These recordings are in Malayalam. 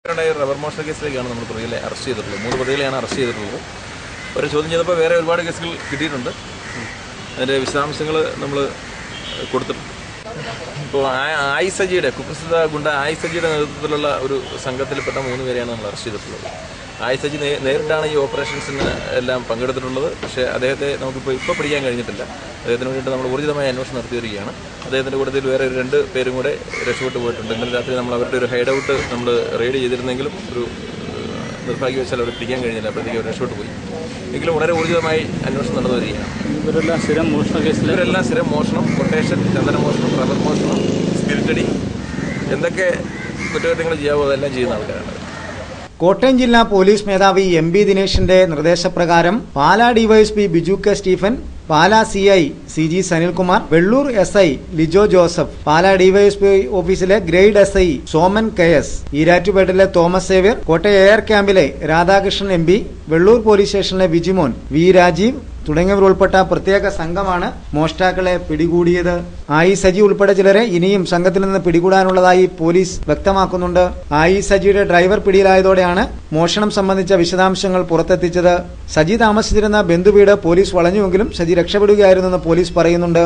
റബ്ബർ മോഷണ കേസിലേക്കാണ് നമ്മൾ പ്രതികളെ അറസ്റ്റ് ചെയ്തിട്ടുള്ളത്. 3 പ്രതികളെയാണ് അറസ്റ്റ് ചെയ്തിട്ടുള്ളത്. ഒരു ചോദ്യം ചെയ്തപ്പോൾ വേറെ ഒരുപാട് കേസുകൾ കിട്ടിയിട്ടുണ്ട്. അതിൻ്റെ വിശദാംശങ്ങൾ നമ്മൾ കൊടുത്തിട്ടുണ്ട്. ഇപ്പോൾ ആയി സജിയുടെ കുപ്രസിദ്ധ ഗുണ്ട ആയി സജിയുടെ നേതൃത്വത്തിലുള്ള ഒരു സംഘത്തിൽപ്പെട്ട 3 പേരെയാണ് നമ്മൾ അറസ്റ്റ് ചെയ്തിട്ടുള്ളത്. ആയി സജി നേരിട്ടാണ് ഈ ഓപ്പറേഷൻസിന് എല്ലാം പങ്കെടുത്തിട്ടുള്ളത്. പക്ഷേ അദ്ദേഹത്തെ നമുക്കിപ്പോൾ പിടിക്കാൻ കഴിഞ്ഞിട്ടില്ല. അദ്ദേഹത്തിന് വേണ്ടിയിട്ട് നമ്മൾ ഊർജിതമായ അന്വേഷണം നടത്തി വരികയാണ്. അദ്ദേഹത്തിൻ്റെ കൂട്ടത്തിൽ വേറെ 2 പേരും കൂടെ രക്ഷപ്പെട്ടു പോയിട്ടുണ്ട്. ഇന്നലെ രാത്രി നമ്മൾ അവരുടെ ഒരു ഹൈഡ് ഔട്ട് നമ്മൾ റെയ്ഡ് ചെയ്തിരുന്നെങ്കിലും ഒരു നിർഭാഗ്യവശാൽ അവരെ പിടിക്കാൻ കഴിഞ്ഞില്ല. അപ്പോഴത്തേക്ക് അവർ രക്ഷപ്പെട്ടു പോയി. എങ്കിലും വളരെ ഊർജിതമായി അന്വേഷണം നടന്നു വരികയാണ്. ഇവരെല്ലാം സ്ഥിരം മോഷണം, കൊട്ടേഷൻ, ചന്ദന മോഷണം, റബ്ബർ മോഷണം, സ്പിരിറ്റടി, എന്തൊക്കെ കുറ്റകൃത്യങ്ങൾ ചെയ്യാവോ അതെല്ലാം ചെയ്യുന്ന ആൾക്കാരാണ്. കോട്ടയം ജില്ലാ പോലീസ് മേധാവി MB ദിനേശിന്റെ നിർദ്ദേശപ്രകാരം Pala DYSP Biju K Stephen, Pala CI CG Sanilkumar, Vellur SI Lijo Joseph, Pala DYSP ഓഫീസിലെ ഗ്രേഡ് SI സോമൻ KS, ഈരാറ്റുപേട്ടിലെ തോമസ് സേവ്യർ, കോട്ടയം എയർ ക്യാമ്പിലെ രാധാകൃഷ്ണൻ MB, വെള്ളൂർ പോലീസ് സ്റ്റേഷനിലെ വിജിമോൻ, V രാജീവ് തുടങ്ങിയവരുൾപ്പെട്ട പ്രത്യേക സംഘമാണ് മോഷ്ടാക്കളെ പിടികൂടിയത്. ആയി സജി ഉൾപ്പെടെ ചിലരെ ഇനിയും സംഘത്തിൽ നിന്ന് പിടികൂടാനുള്ളതായി പോലീസ് വ്യക്തമാക്കുന്നുണ്ട്. ആയി സജിയുടെ ഡ്രൈവർ പിടിയിലായതോടെയാണ് മോഷണം സംബന്ധിച്ച വിശദാംശങ്ങൾ പുറത്തെത്തിച്ചത്. സജി താമസിച്ചിരുന്ന ബന്ധുവീട് പോലീസ് വളഞ്ഞുവെങ്കിലും സജി രക്ഷപ്പെടുകയായിരുന്നെന്ന് പോലീസ് പറയുന്നുണ്ട്.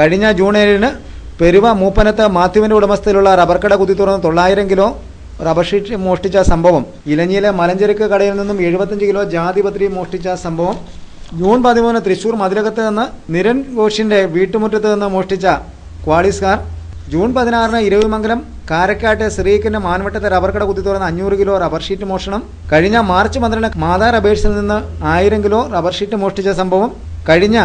കഴിഞ്ഞ ജൂൺ 7-ന് പെരുവ മൂപ്പനത്ത് മാത്യുവിന്റെ ഉടമസ്ഥയിലുള്ള റബ്ബർ കട കുത്തിത്തുറന്ന് 900 കിലോ റബ്ബർ ഷീറ്റ് മോഷ്ടിച്ച സംഭവം, ഇലഞ്ഞിയിലെ മലഞ്ചരക്ക് കടയിൽ നിന്നും 75 കിലോ ജാതിപത്രി മോഷ്ടിച്ച സംഭവം, ജൂൺ 13 തൃശൂർ മതിലകത്ത് നിന്ന് നിരൻ ഘോഷിന്റെ വീട്ടുമുറ്റത്ത് നിന്ന് മോഷ്ടിച്ച Qualis car, June 16 Iravimangalam കാരക്കാട്ടെ സിറീക്കിന്റെ മാൻവട്ടത്തെ rubber കട കുത്തിത്തുറന്ന് 500 കിലോ റബ്ബർ ഷീറ്റ് മോഷണം, കഴിഞ്ഞ മാർച്ച് 12 മാതാ റബേഴ്സിൽ നിന്ന് 1000 കിലോ റബ്ബർ ഷീറ്റ് മോഷ്ടിച്ച സംഭവം, കഴിഞ്ഞ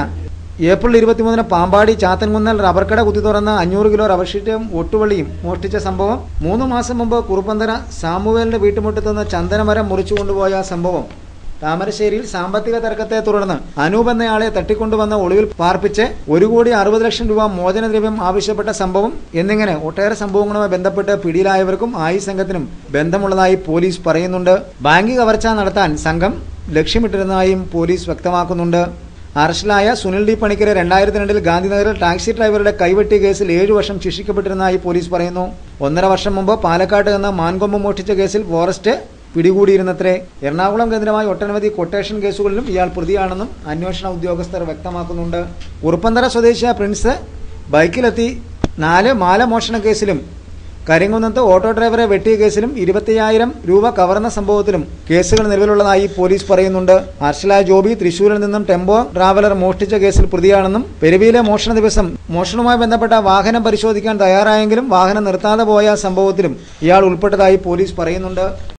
ഏപ്രിൽ 23 പാമ്പാടി ചാത്തൻകുന്നൽ റബ്ബർ കട കുത്തിത്തുറന്ന് 500 കിലോ റബ്ബർ ഷീറ്റും ഒട്ടുവള്ളിയും മോഷ്ടിച്ച സംഭവം, 3 മാസം മുമ്പ് കുറുപ്പന്തറ സാമുവേലിന്റെ വീട്ടുമുറ്റത്ത് നിന്ന് ചന്ദനമരം മുറിച്ചു കൊണ്ടുപോയ സംഭവം, താമരശ്ശേരിയിൽ സാമ്പത്തിക തർക്കത്തെ തുടർന്ന് അനൂപ് എന്നയാളെ തട്ടിക്കൊണ്ടുവന്ന് ഒളിവിൽ പാർപ്പിച്ച് 1,60,00,000 രൂപ മോചനദ്രവ്യം ആവശ്യപ്പെട്ട സംഭവം എന്നിങ്ങനെ ഒട്ടേറെ സംഭവങ്ങളുമായി ബന്ധപ്പെട്ട് പിടിയിലായവർക്കും ആയി സംഘത്തിനും ബന്ധമുള്ളതായി പോലീസ് പറയുന്നുണ്ട്. ബാങ്ക് കവർച്ച നടത്താൻ സംഘം ലക്ഷ്യമിട്ടിരുന്നതായും പോലീസ് വ്യക്തമാക്കുന്നുണ്ട്. അറസ്റ്റിലായ സുനിൽ D പണിക്കരെ 2002 ഗാന്ധിനഗറിൽ ടാക്സി ഡ്രൈവറുടെ കൈവെട്ടിയ കേസിൽ 7 വർഷം ശിക്ഷിക്കപ്പെട്ടിരുന്നതായി പോലീസ് പറയുന്നു. 1.5 വർഷം മുമ്പ് പാലക്കാട്ട് നിന്ന് മാൻകൊമ്പ് മോഷ്ടിച്ച കേസിൽ ഫോറസ്റ്റ് പിടികൂടിയിരുന്നത്രേ. എറണാകുളം കേന്ദ്രമായി ഒട്ടനവധി കൊട്ടേഷൻ കേസുകളിലും ഇയാൾ പ്രതിയാണെന്നും അന്വേഷണ ഉദ്യോഗസ്ഥർ വ്യക്തമാക്കുന്നുണ്ട്. കുറുപ്പന്തറ സ്വദേശിയായ പ്രിൻസ് ബൈക്കിലെത്തി 4 മാല മോഷണ കേസിലും കരിങ്കുന്നത്ത് ഓട്ടോ ഡ്രൈവറെ വെട്ടിയ കേസിലും 25,000 രൂപ കവർന്ന സംഭവത്തിലും കേസുകൾ നിലവിലുള്ളതായി പോലീസ് പറയുന്നുണ്ട്. അറസ്റ്റിലായ ജോബി തൃശൂരിൽ നിന്നും ടെമ്പോ ട്രാവലർ മോഷ്ടിച്ച കേസിൽ പ്രതിയാണെന്നും പെരുവിയിലെ മോഷണ ദിവസം മോഷണവുമായി ബന്ധപ്പെട്ട വാഹനം പരിശോധിക്കാൻ തയ്യാറായെങ്കിലും വാഹനം നിർത്താതെ പോയ സംഭവത്തിലും ഇയാൾ ഉൾപ്പെട്ടതായി പോലീസ് പറയുന്നുണ്ട്.